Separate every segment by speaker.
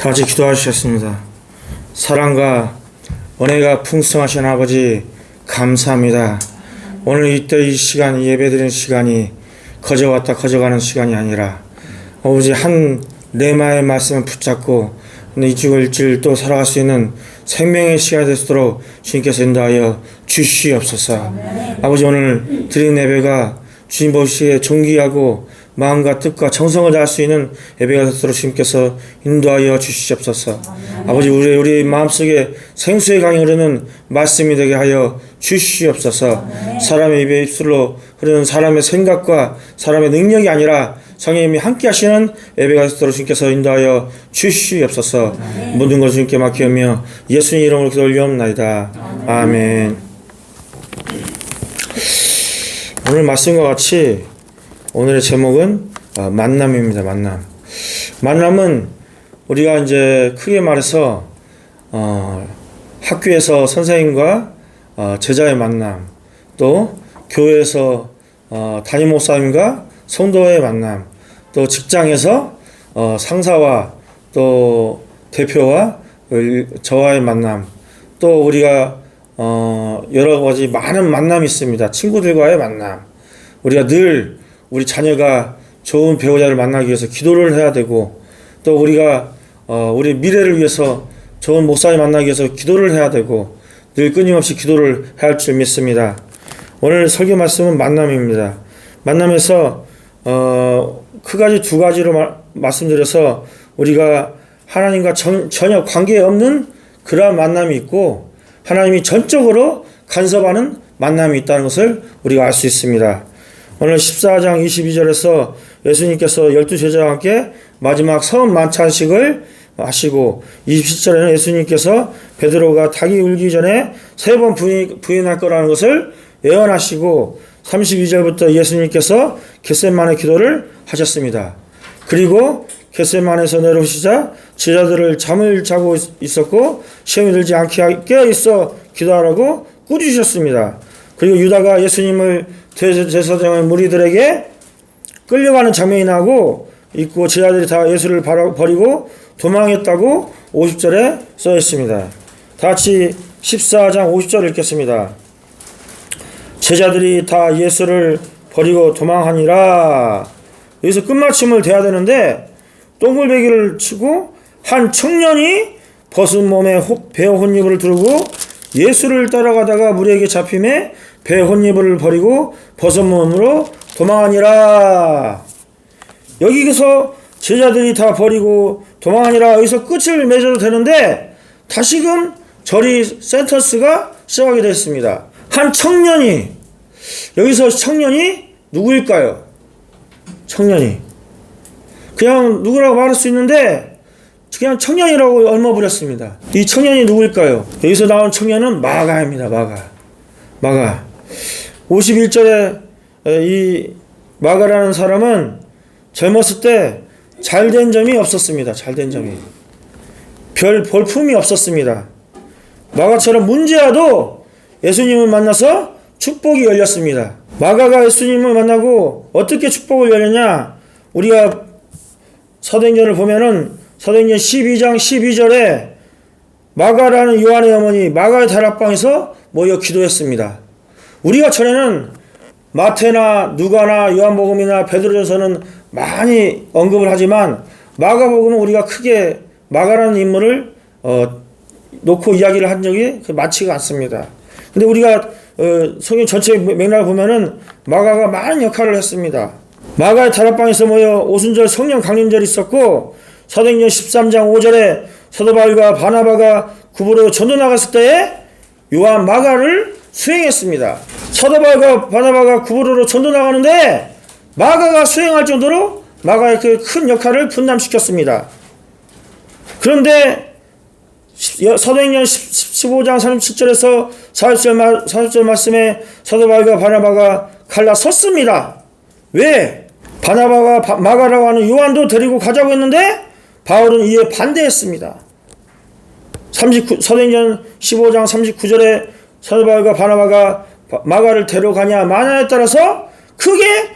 Speaker 1: 다 같이 기도하시겠습니다. 사랑과 은혜가 풍성하신 아버지 감사합니다. 오늘 이때 이 시간 예배드리는 시간이 거저왔다 거저가는 시간이 아니라 아버지 한 레마의 말씀을 붙잡고 이 죽을질 또 살아갈 수 있는 생명의 시간이 되도록 주님께서 인도하여 주시옵소서. 아버지 오늘 드린 예배가 주님 보시기에 존귀하고 마음과 뜻과 정성을 다할 수 있는 예배가 되도록 주님께서 인도하여 주시옵소서. 아버지 우리 마음속에 생수의 강이 흐르는 말씀이 되게 하여 주시옵소서. 사람의 입에 입술로 흐르는 사람의 생각과 사람의 능력이 아니라 성령님이 함께 하시는 예배가 되도록 주님께서 인도하여 주시옵소서. 모든 것을 주님께 맡기며 예수님 이름으로 기도 올리옵나이다. 아멘. 오늘 말씀과 같이 오늘의 제목은 만남입니다. 만남은 우리가 이제 크게 말해서 학교에서 선생님과 제자의 만남, 또 교회에서 담임 목사님과 성도의 만남, 또 직장에서 상사와 또 대표와 저와의 만남, 또 우리가 여러 가지 많은 만남이 있습니다. 친구들과의 만남. 우리가 늘 우리 자녀가 좋은 배우자를 만나기 위해서 기도를 해야 되고, 또 우리가 우리 미래를 위해서 좋은 목사님 만나기 위해서 기도를 해야 되고, 늘 끊임없이 기도를 해야 할 줄 믿습니다. 오늘 설교 말씀은 만남입니다. 만남에서 크가지 두 가지로 말씀드려서 우리가 하나님과 전혀 관계없는 그러한 만남이 있고, 하나님이 전적으로 간섭하는 만남이 있다는 것을 우리가 알 수 있습니다. 오늘 14장 22절에서 예수님께서 12제자와 함께 마지막 선 만찬식을 하시고, 27절에는 예수님께서 베드로가 닭이 울기 전에 3번 부인할 거라는 것을 예언하시고, 32절부터 예수님께서 겟세마네 기도를 하셨습니다. 그리고 겟세마네에서 내려오시자 제자들을 잠을 자고 있었고 시험이 들지 않게 깨어있어 기도하라고 꾸짖으셨습니다. 그리고 유다가 예수님을 제사장의 무리들에게 끌려가는 장면이 나고 있고, 제자들이 다 예수를 버리고 도망했다고 50절에 써 있습니다. 다 같이 14장 50절을 읽겠습니다. 제자들이 다 예수를 버리고 도망하니라. 여기서 끝마침을 대야 되는데, 똥굴배기를 치고 한 청년이 벗은 몸에 배 혼입을 두르고 예수를 따라가다가 무리에게 잡힘에 배 혼입을 버리고 벗은 몸으로 도망하니라. 여기서 제자들이 다 버리고 도망하니라. 여기서 끝을 맺어도 되는데 다시금 저리 센터스가 시작하게 됐습니다. 한 청년이, 여기서 청년이 누구일까요? 청년이 그냥 누구라고 말할 수 있는데 그냥 청년이라고 얽어버렸습니다. 이 청년이 누구일까요? 여기서 나온 청년은 마가입니다. 마가 51절에 이 마가라는 사람은 젊었을 때 잘된 점이 없었습니다. 잘된 점이 별 볼품이 없었습니다. 마가처럼 문제와도 예수님을 만나서 축복이 열렸습니다. 마가가 예수님을 만나고 어떻게 축복을 열렸냐? 우리가 사도행전을 보면은 사도행전 12장 12절에 마가라는 요한의 어머니 마가의 다락방에서 모여 기도했습니다. 우리가 전에는 마태나 누가나 요한복음이나 베드로전서는 많이 언급을 하지만 마가복음은 우리가 크게 마가라는 인물을 놓고 이야기를 한 적이 많지가 않습니다. 근데 우리가 성경 전체 맥락을 보면은 마가가 많은 역할을 했습니다. 마가의 다락방에서 모여 오순절 성령 강림절이 있었고, 사도행전 13장 5절에 사도 바울과 바나바가 구부로 전도 나갔을 때에 요한 마가를 수행했습니다. 사도 바울과 바나바가 구부로로 전도 나가는데 마가가 수행할 정도로 마가의 그 큰 역할을 분담시켰습니다. 그런데 사도행전 15장 37절에서 40절 말씀에 사도 바울과 바나바가 갈라섰습니다. 왜? 바나바가 마가라고 하는 요한도 데리고 가자고 했는데 바울은 이에 반대했습니다. 사도행전 15장 39절에 사도 바울과 바나바가 마가를 데려가냐 마냐에 따라서 크게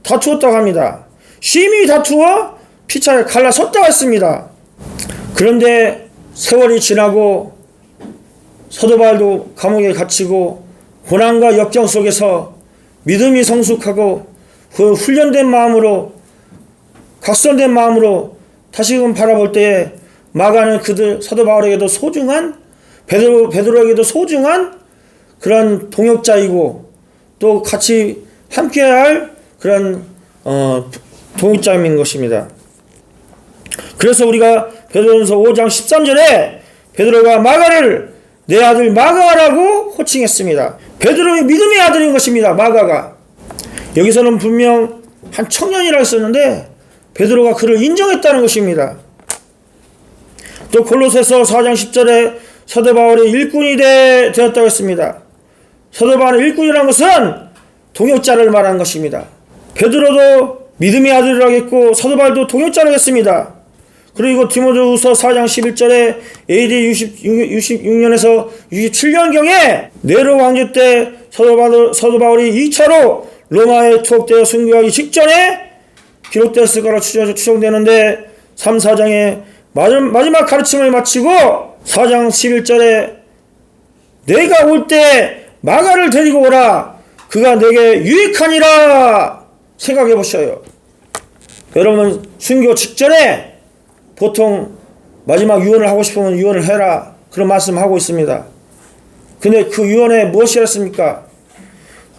Speaker 1: 다투었다고 합니다. 심히 다투어 피차에 갈라섰다고 했습니다. 그런데 세월이 지나고 사도 바울도 감옥에 갇히고 고난과 역경 속에서 믿음이 성숙하고 그 훈련된 마음으로 각성된 마음으로 다시금 바라볼 때에 마가는 그들 사도 바울에게도 소중한 베드로에게도 소중한 그런 동역자이고 또 같이 함께할 그런 동역자인 것입니다. 그래서 우리가 베드로전서 5장 13절에 베드로가 마가를 내 아들 마가라고 호칭했습니다. 베드로의 믿음의 아들인 것입니다. 마가가. 여기서는 분명 한 청년이라 했었는데 베드로가 그를 인정했다는 것입니다. 또 골로새서 4장 10절에 사도 바울이 일꾼이 되었다고 했습니다. 사도 바울의 일꾼이라는 것은 동역자를 말하는 것입니다. 베드로도 믿음의 아들이라고 했고 사도 바울도 동역자라고 했습니다. 그리고 디모데후서 4장 11절에 AD 66년에서 67년경에 네로 왕조 때 사도 바울이 2차로 로마에 투옥되어 순교하기 직전에 기록되었을 거라 추정되는데 3, 4장에 마지막 가르침을 마치고 4장 11절에 내가 올 때 마가를 데리고 오라 그가 내게 유익하니라 생각해 보셔요. 여러분 순교 직전에 보통 마지막 유언을 하고 싶으면 유언을 해라 그런 말씀하고 있습니다. 근데 그 유언에 무엇이라 했습니까?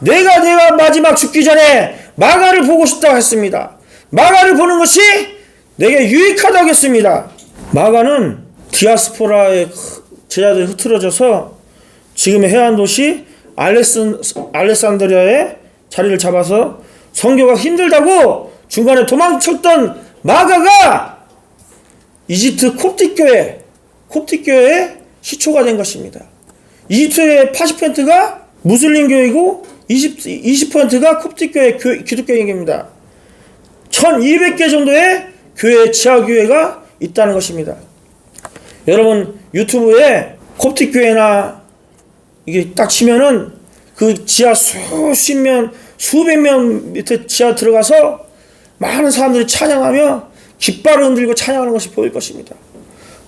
Speaker 1: 내가 마지막 죽기 전에 마가를 보고 싶다고 했습니다. 마가를 보는 것이 내게 유익하다고 했습니다. 마가는 디아스포라의 제자들이 흩어져서 지금의 해안 도시 알렉산드리아에 자리를 잡아서 선교가 힘들다고 중간에 도망쳤던 마가가 이집트 콥틱교회의 시초가 된 것입니다. 이집트의 80%가 무슬림 교회이고 20%가 콥틱교회 기독교회입니다. 1200개 정도의 지하교회가 있다는 것입니다. 여러분 유튜브에 콥틱교회나 이게 딱 치면은 그 지하 수백 명 밑에 지하 들어가서 많은 사람들이 찬양하며 깃발을 흔들고 찬양하는 것이 보일 것입니다.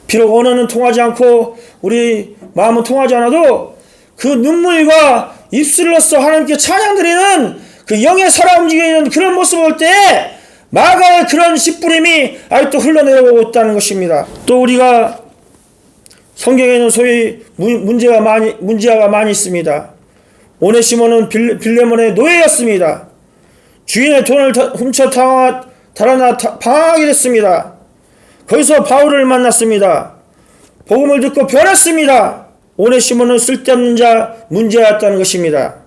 Speaker 1: 비록 언어는 통하지 않고 우리 마음은 통하지 않아도 그 눈물과 입술로서 하나님께 찬양드리는 그 영의 살아 움직이는 그런 모습을 볼 때 마가의 그런 씨뿌림이 아직도 흘러내려오고 있다는 것입니다. 또 우리가 성경에는 소위 문제가 많이 있습니다. 오네시모는 빌레몬의 노예였습니다. 주인의 돈을 훔쳐 달아나 방황하게 됐습니다. 거기서 바울을 만났습니다. 복음을 듣고 변했습니다. 오네시모는 쓸데없는 문제였다는 것입니다.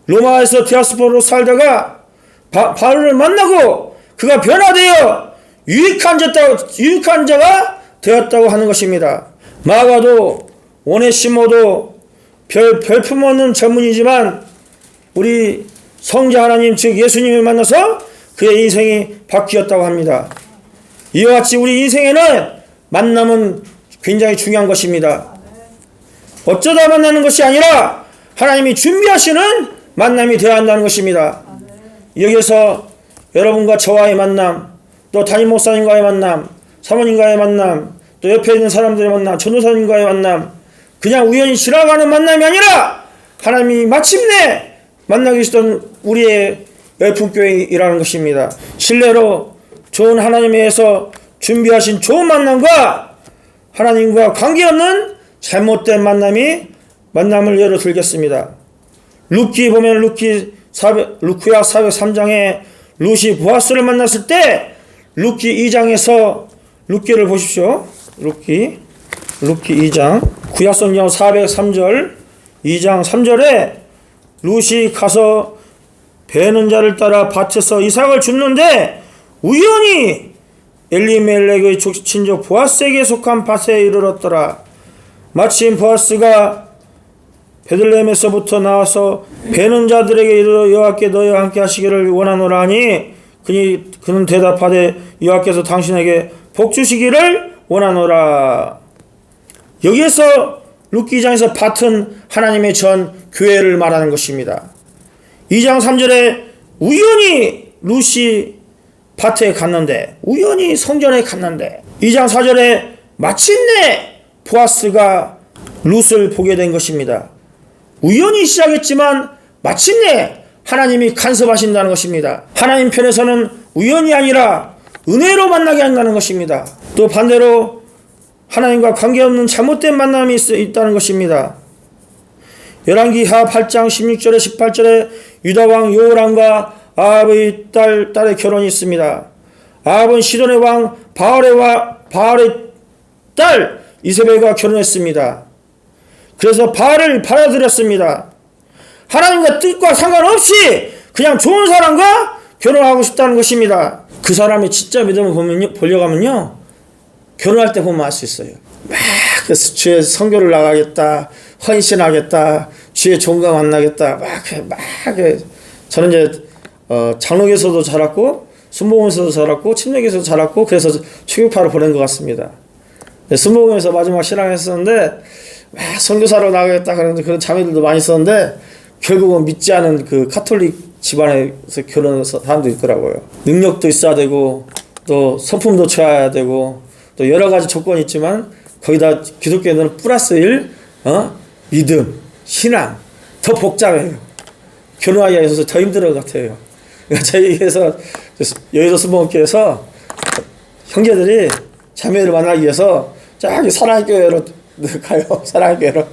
Speaker 1: 로마에서 디아스포라로 살다가 바울을 만나고 그가 변화되어 유익한 자가 되었다고 하는 것입니다. 마가도 오네시모도 별품 없는 젊은이지만 우리 성자 하나님 즉 예수님을 만나서 그의 인생이 바뀌었다고 합니다. 이와 같이 우리 인생에는 만남은 굉장히 중요한 것입니다. 어쩌다 만나는 것이 아니라 하나님이 준비하시는 만남이 되어야 한다는 것입니다. 여기서 여러분과 저와의 만남, 또 담임 목사님과의 만남, 사모님과의 만남, 또 옆에 있는 사람들의 만남, 전도사님과의 만남, 그냥 우연히 지나가는 만남이 아니라 하나님이 마침내 만나기 계시던 우리의 열풍교회이라는 것입니다. 실례로 좋은 하나님에서 준비하신 좋은 만남과 하나님과 관계없는 잘못된 만남을 예로 들겠습니다. 루키 보면 루크야 403장에 룻이 보아스를 만났을 때 루키 2장에서 루키를 보십시오. 루키 2장 구약성경 403절 2장 3절에 룻이 가서 베는 자를 따라 밭에서 이삭을 줍는데 우연히 엘리멜렉의 친족 보아스에게 속한 밭에 이르렀더라. 마침 보아스가 베들레헴에서부터 나와서 베는 자들에게 이르러 여호와께 너희와 함께 하시기를 원하노라 하니 그는 대답하되 여호와께서 당신에게 복 주시기를 원하노라. 여기에서 룻기 2장에서 밭은 하나님의 전 교회를 말하는 것입니다. 2장 3절에 우연히 룻이 밭에 갔는데 우연히 성전에 갔는데 2장 4절에 마침내 보아스가 룻을 보게 된 것입니다. 우연히 시작했지만 마침내 하나님이 간섭하신다는 것입니다. 하나님 편에서는 우연이 아니라 은혜로 만나게 한다는 것입니다. 또 반대로 하나님과 관계없는 잘못된 만남이 있다는 것입니다. 열왕기하 8장 16절에 18절에 유다왕 요람과 아합의 딸의 결혼이 있습니다. 아합은 시돈의 왕 바알의 딸 이세벨과 결혼했습니다. 그래서 바알을 받아들였습니다. 하나님과 뜻과 상관없이 그냥 좋은 사람과 결혼하고 싶다는 것입니다. 그 사람의 진짜 믿음을 보려고 하면요, 결혼할 때 보면 알 수 있어요. 막 주의 선교를 나가겠다, 헌신하겠다, 주의 종과 만나겠다, 저는 이제 장로교에서도 자랐고 순복음에서도 자랐고 침례교에서도 자랐고 그래서 추격파로 보낸 것 같습니다. 순복음에서 마지막 신앙했었는데 막 선교사로 나가겠다 그런 자매들도 많이 있었는데 결국은 믿지 않은 그 카톨릭 집안에서 결혼한 사람도 있더라고요. 능력도 있어야 되고 또 성품도 좋아야 되고 또 여러 가지 조건이 있지만 거기다 기독교에는 플러스 1 믿음, 신앙 더 복잡해요. 결혼하기가 있어서 더 힘든 것 같아요. 그러니까 저희에서 여의도 순복음교회에서 형제들이 자매를 만나기 위해서 저기 사랑의 교회로 가요. 사랑의 교회로.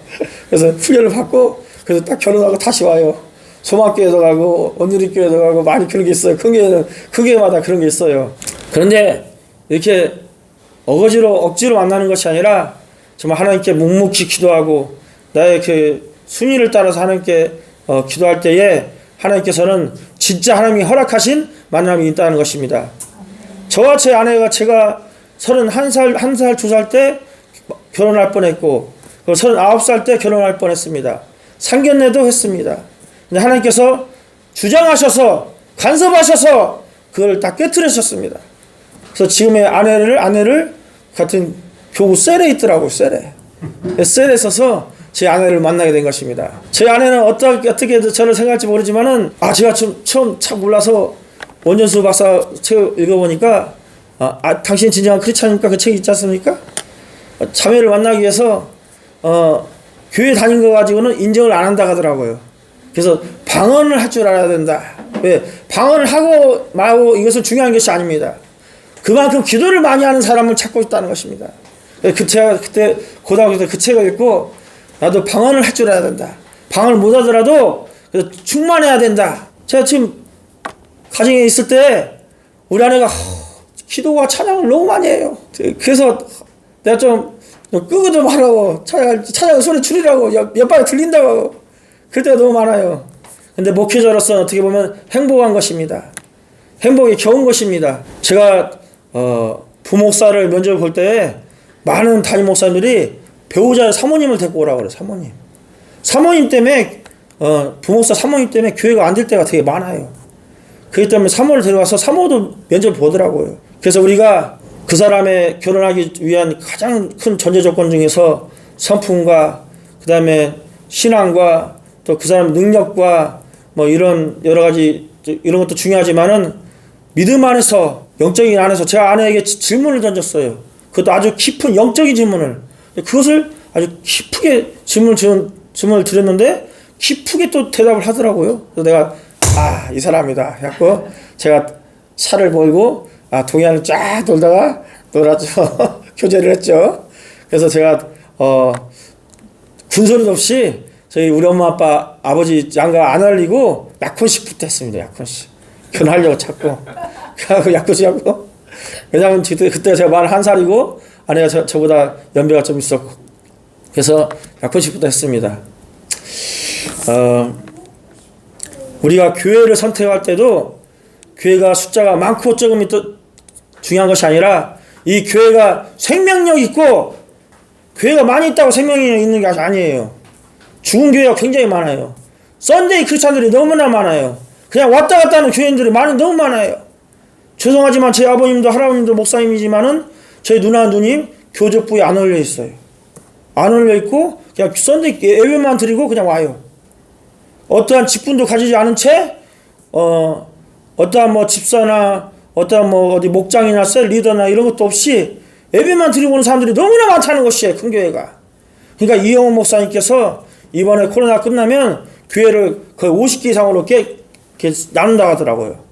Speaker 1: 그래서 훈련을 받고 그래서 딱 결혼하고 다시 와요. 소막교회도 가고 온누리교회도 가고 많이 그런 게 있어요. 큰 교회마다 그런 게 있어요. 그런데 이렇게 억지로 만나는 것이 아니라 정말 하나님께 묵묵히 기도하고 나의 그 순위를 따라서 하나님께 기도할 때에 하나님께서는 진짜 하나님이 허락하신 만남이 있다는 것입니다. 저와 제 아내가 제가 31살, 1살, 2살 때 결혼할 뻔했고 39살 때 결혼할 뻔했습니다. 상견례도 했습니다. 근데 하나님께서 주장하셔서 간섭하셔서 그걸 다 깨트리셨습니다. 그래서 지금의 아내를 같은 교구 셀에 있더라고요. 셀에 있어서 제 아내를 만나게 된 것입니다. 제 아내는 어떻게 저를 생각할지 모르지만은 제가 처음 참 몰라서 원전수 박사 책 읽어보니까 당신 진정한 크리스찬입니까? 그 책이 있지 않습니까? 자매를 만나기 위해서 교회 다닌 거 가지고는 인정을 안 한다 하더라고요. 그래서 방언을 할 줄 알아야 된다. 왜? 방언을 하고 말고 이것은 중요한 것이 아닙니다. 그만큼 기도를 많이 하는 사람을 찾고 있다는 것입니다. 제가 그때 고등학교 때 그 책을 읽고 나도 방언을 할 줄 알아야 된다. 방언을 못 하더라도 충만해야 된다. 제가 지금 가정에 있을 때 우리 아내가 기도와 찬양을 너무 많이 해요. 그래서 내가 좀 끄고 좀 하라고 찬양 소리 줄이라고 옆방에 들린다고 하고 그럴 때가 너무 많아요. 근데 목회자로서는 어떻게 보면 행복한 것입니다. 행복이 겨운 것입니다. 제가 부목사를 면접을 볼 때 많은 담임 목사님들이 배우자의 사모님을 데리고 오라고 그래요. 사모님 때문에 부목사 사모님 때문에 교회가 안 될 때가 되게 많아요. 그렇기 때문에 사모를 데려와서 사모도 면접을 보더라고요. 그래서 우리가 그 사람의 결혼하기 위한 가장 큰 전제 조건 중에서 성품과 그 다음에 신앙과 또 그 사람 능력과 뭐 이런 여러 가지 이런 것도 중요하지만은 믿음 안에서 영적인 안에서 제가 아내에게 질문을 던졌어요. 그것도 아주 깊은 영적인 질문을. 그것을 아주 깊게 질문을 드렸는데 깊게 또 대답을 하더라고요. 그래서 내가 이 사람이다 해갖고 제가 차를 몰고 동해안을 쫙 돌다가 놀았죠. 교제를 했죠. 그래서 제가 군소리도 없이 저희 우리 엄마 아빠 아버지 양가 안 알리고 약혼식부터 했습니다. 약혼식 결혼하려고 찾고 그래서 약혼식 하고 왜냐하면 그때 제가 41살이고 아내가 저보다 연배가 좀 있었고 그래서 약혼식부터 했습니다. 우리가 교회를 선택할 때도 교회가 숫자가 많고 적음이 또 중요한 것이 아니라 이 교회가 생명력 있고 교회가 많이 있다고 생명력이 있는 게 아니에요. 죽은 교회가 굉장히 많아요. 썬데이 크리스찬들이 너무나 많아요. 그냥 왔다 갔다 하는 교인들이 너무 많아요. 죄송하지만 제 아버님도 할아버님도 목사님이지만은 제 누나 누님 교접부에 안 올려 있어요. 안 올려 있고 그냥 썬데이 예배만 드리고 그냥 와요. 어떠한 직분도 가지지 않은 채 어떠한 뭐 집사나 어떠한 뭐 어디 목장이나 셀 리더나 이런 것도 없이 예배만 드리고 오는 사람들이 너무나 많다는 것이에요. 큰 교회가. 그러니까 이영호 목사님께서 이번에 코로나 끝나면 교회를 거의 50개 이상으로 이렇게 나눈다고 하더라고요.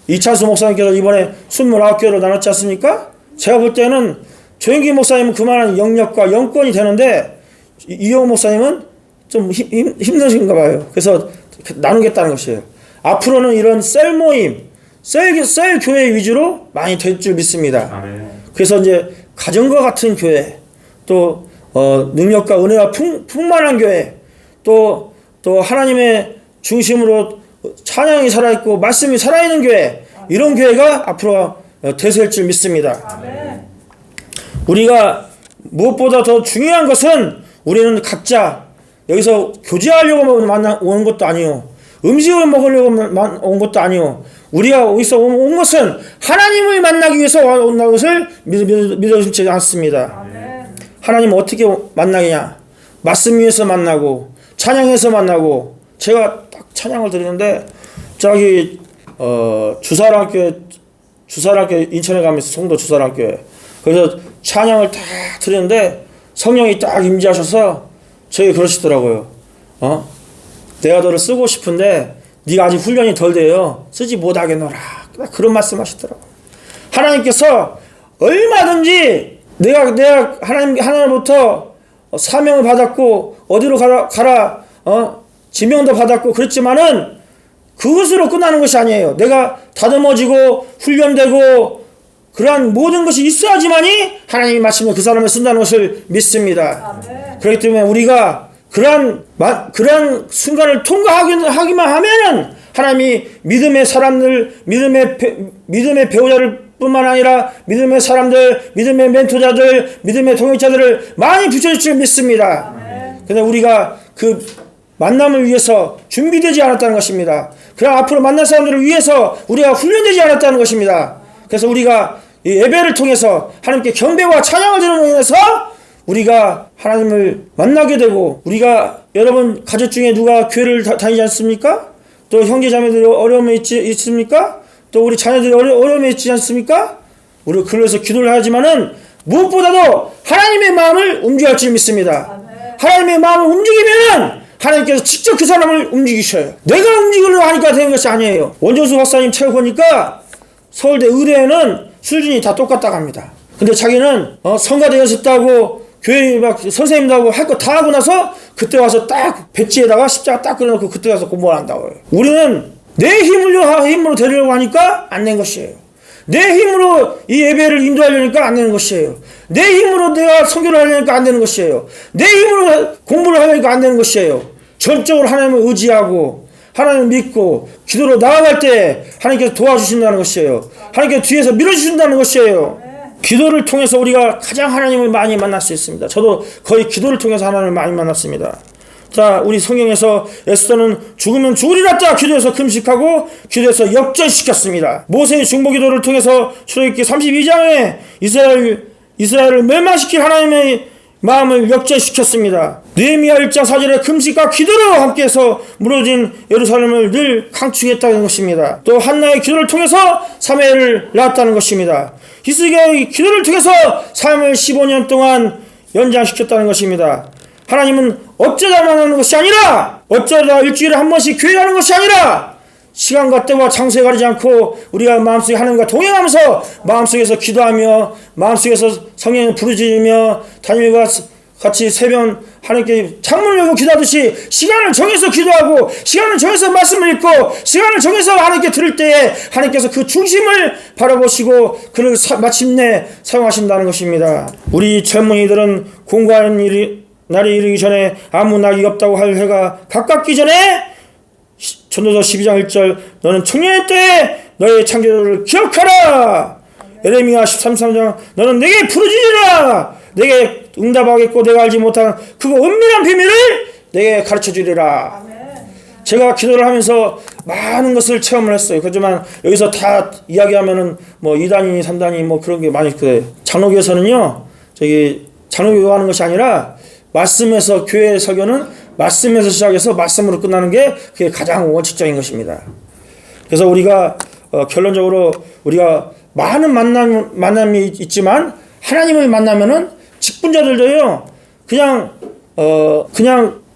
Speaker 1: 이찬수 목사님께서 이번에 29교회로 나눴지 않습니까? 제가 볼 때는 조영기 목사님은 그만한 영역과 영권이 되는데 이영호 목사님은 좀 힘드신가 봐요. 그래서 나누겠다는 것이에요. 앞으로는 이런 셀 모임, 셀 교회 위주로 많이 될 줄 믿습니다.
Speaker 2: 아멘.
Speaker 1: 그래서 이제 가정과 같은 교회, 또 능력과 은혜가 풍만한 교회, 또 하나님의 중심으로 찬양이 살아있고 말씀이 살아있는 교회, 이런 교회가 앞으로 대세일 줄 믿습니다.
Speaker 2: 아멘.
Speaker 1: 우리가 무엇보다 더 중요한 것은 우리는 각자 여기서 교제하려고 오는 것도 아니요, 음식을 먹으려고 온 것도 아니요, 우리가 어디서 온 것은 하나님을 만나기 위해서 온다는 것을 믿어주지 않습니다.
Speaker 2: 아멘.
Speaker 1: 하나님 어떻게 만나느냐? 말씀 위에서 만나고 찬양에서 만나고. 제가 딱 찬양을 드리는데 저기 주사랑교회 인천에 가면서 송도 주사랑교회 그래서 찬양을 딱 드리는데 성령이 딱 임재하셔서 저에게 그러시더라고요. 내가 너를 쓰고 싶은데 네가 아직 훈련이 덜 돼요. 쓰지 못하겠노라. 그런 말씀하시더라고요. 하나님께서 얼마든지 내가 하나님부터 사명을 받았고 어디로 가라 지명도 받았고 그랬지만은 그것으로 끝나는 것이 아니에요. 내가 다듬어지고 훈련되고 그러한 모든 것이 있어야지만이 하나님이 마침내 그 사람을 쓴다는 것을 믿습니다.
Speaker 2: 아멘.
Speaker 1: 그렇기 때문에 우리가 그러한 순간을 통과하기만 하면은 하나님이 믿음의 사람들, 믿음의 배우자를 뿐만 아니라 믿음의 사람들, 믿음의 멘토자들, 믿음의 동역자들을 많이 붙여줄 줄 믿습니다. 근데 우리가 그 만남을 위해서 준비되지 않았다는 것입니다. 그럼 앞으로 만날 사람들을 위해서 우리가 훈련되지 않았다는 것입니다. 그래서 우리가 이 예배를 통해서 하나님께 경배와 찬양을 드리는 인해서 우리가 하나님을 만나게 되고, 우리가 여러분 가족 중에 누가 교회를 다니지 않습니까? 또 형제 자매들이 어려움이 있습니까? 또 우리 자녀들이 어려움이 있지 않습니까? 우리 그래서 기도를 하지만은 무엇보다도 하나님의 마음을 움직일 줄 믿습니다. 하나님의 마음을 움직이면은 하나님께서 직접 그 사람을 움직이셔요. 내가 움직이려고 하니까 되는 것이 아니에요. 원정수 박사님 책 보니까 서울대 의대에는 수준이 다 똑같다고 합니다. 근데 자기는 성가대 연습도 하고 교회 막 선생님도 하고 할 거 다 하고 나서 그때 와서 딱 배지에다가 십자가 딱 그려놓고 그때 가서 공부를 한다고요. 우리는 내 힘으로 되려고 하니까 안 된 것이에요. 내 힘으로 이 예배를 인도하려니까 안 되는 것이에요. 내 힘으로 내가 선교를 하려니까 안 되는 것이에요. 내 힘으로 공부를 하려니까 안 되는 것이에요. 전적으로 하나님을 의지하고 하나님을 믿고 기도로 나아갈 때 하나님께서 도와주신다는 것이에요. 하나님께서 뒤에서 밀어주신다는 것이에요. 기도를 통해서 우리가 가장 하나님을 많이 만날 수 있습니다. 저도 거의 기도를 통해서 하나님을 많이 만났습니다. 자, 우리 성경에서 에스더는 죽으면 죽으리라 다 기도해서 금식하고 기도해서 역전시켰습니다. 모세의 중보기도를 통해서 출애굽기 32장에 이스라엘을 멸망시킬 하나님의 마음을 역전시켰습니다. 느헤미야 1장 4절에 금식과 기도로 함께해서 무너진 예루살렘을 늘 강축했다는 것입니다. 또 한나의 기도를 통해서 사무엘을 낳았다는 것입니다. 히스기야의 기도를 통해서 사무엘 15년 동안 연장시켰다는 것입니다. 하나님은 어쩌다 만나는 것이 아니라, 어쩌다 일주일에 한 번씩 교회 가는 것이 아니라, 시간과 때와 장소에 가리지 않고 우리가 마음속에 하나님과 동행하면서 마음속에서 기도하며 마음속에서 성령을 부르짖으며 다니엘과 같이 새벽 하나님께 창문을 열고 기도하듯이 시간을 정해서 기도하고 시간을 정해서 말씀을 읽고 시간을 정해서 하나님께 들을 때에 하나님께서 그 중심을 바라보시고 그를 마침내 사용하신다는 것입니다. 우리 젊은이들은 공부하는 날이 이르기 전에 아무 낙이 없다고 할 해가 가깝기 전에 전도서 12장 1절 너는 청년의 때에 너의 창조를 기억하라. 예레미야 13장 너는 내게 부르짖으라. 내게 응답하겠고 내가 알지 못한 그거 은밀한 비밀을 내게 가르쳐주리라. 제가 기도를 하면서 많은 것을 체험을 했어요. 그렇지만 여기서 다 이야기하면은 뭐 2단이 3단이 뭐 그런 게 많이 있거든요. 장로교에서는요, 장로교 하는 것이 아니라 말씀에서, 교회 설교는 말씀에서 시작해서 말씀으로 끝나는 게 그게 가장 원칙적인 것입니다. 그래서 우리가 결론적으로 우리가 많은 만남이 있지만 하나님을 만나면은 직분자들도요, 그냥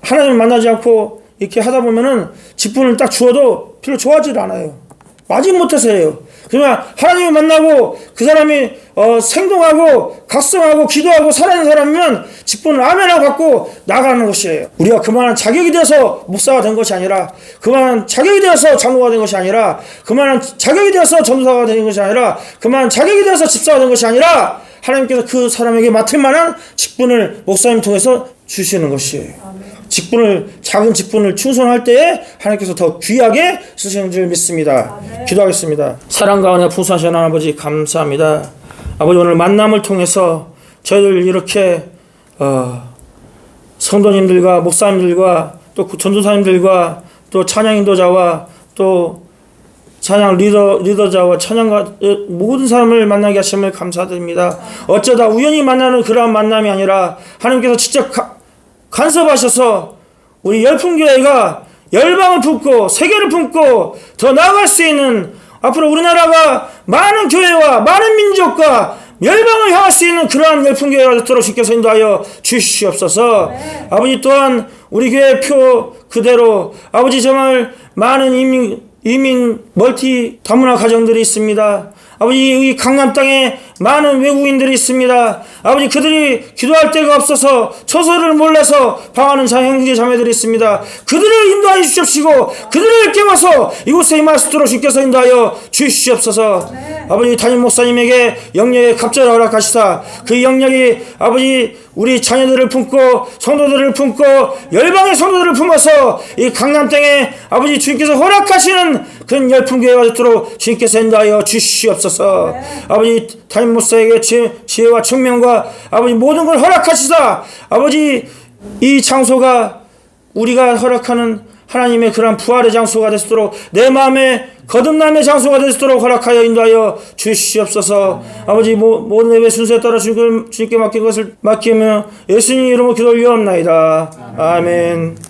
Speaker 1: 하나님을 만나지 않고 이렇게 하다 보면은 직분을 딱 주어도 별로 좋아하지 않아요. 마지못해서 해요. 그러면 하나님을 만나고 그 사람이 생동하고 각성하고 기도하고 살아있는 사람이면 직분을 아멘하고 갖고 나가는 것이에요. 우리가 그만한 자격이 되어서 목사가 된 것이 아니라, 그만한 자격이 되어서 장로가 된 것이 아니라, 그만한 자격이 되어서 전도사가 된 것이 아니라, 그만한 자격이 되어서 집사가 된 것이 아니라, 하나님께서 그 사람에게 맡을 만한 직분을 목사님 통해서 주시는 것이에요. 작은 직분을 충성할 때에 하나님께서 더 귀하게 쓰시는 줄 믿습니다. 기도하겠습니다. 사랑과 은혜 풍성하신 하나님 아버지, 감사합니다. 아버지, 오늘 만남을 통해서 저희들 이렇게 성도님들과 목사님들과 또 전도사님들과 또 찬양 인도자와 또 찬양 리더자와 찬양가 모든 사람을 만나게 하심을 감사드립니다. 어쩌다 우연히 만나는 그러한 만남이 아니라 하나님께서 직접 간섭하셔서 우리 열풍교회가 열방을 품고 세계를 품고 더 나아갈 수 있는, 앞으로 우리나라가 많은 교회와 많은 민족과 열방을 향할 수 있는 그러한 열풍교회가 되도록 주께서 인도하여 주시옵소서. 아버지, 또한 우리 교회 표 그대로 아버지, 정말 많은 이민 멀티 다문화 가정들이 있습니다. 아버지, 이 강남 땅에 많은 외국인들이 있습니다. 아버지, 그들이 기도할 데가 없어서 처소를 몰라서 방하는 형제 자매들이 있습니다. 그들을 인도하여 주십시고 그들을 깨워서 이곳에 임할 수 있도록 주께서 인도하여 주시옵소서. 아버지, 담임 목사님에게 영역의 갑절을 허락하시사 그 영역이 아버지 우리 자녀들을 품고 성도들을 품고 열방의 성도들을 품어서 이 강남 땅에 아버지 주님께서 허락하시는 그런 열풍교회가 되도록 주님께서 인도하여 주시옵소서. 아버지, 담임 목사에게 지혜와 청명과 아버지 모든 걸 허락하시사 아버지 이 장소가 우리가 허락하는 하나님의 그런 부활의 장소가 되도록, 내 마음의 거듭남의 장소가 되도록 허락하여 인도하여 주시옵소서. 아버지, 모든 예배 순서에 따라 주님께 맡긴 것을 맡기며 예수님 이름으로 기도 올리옵나이다. 아멘.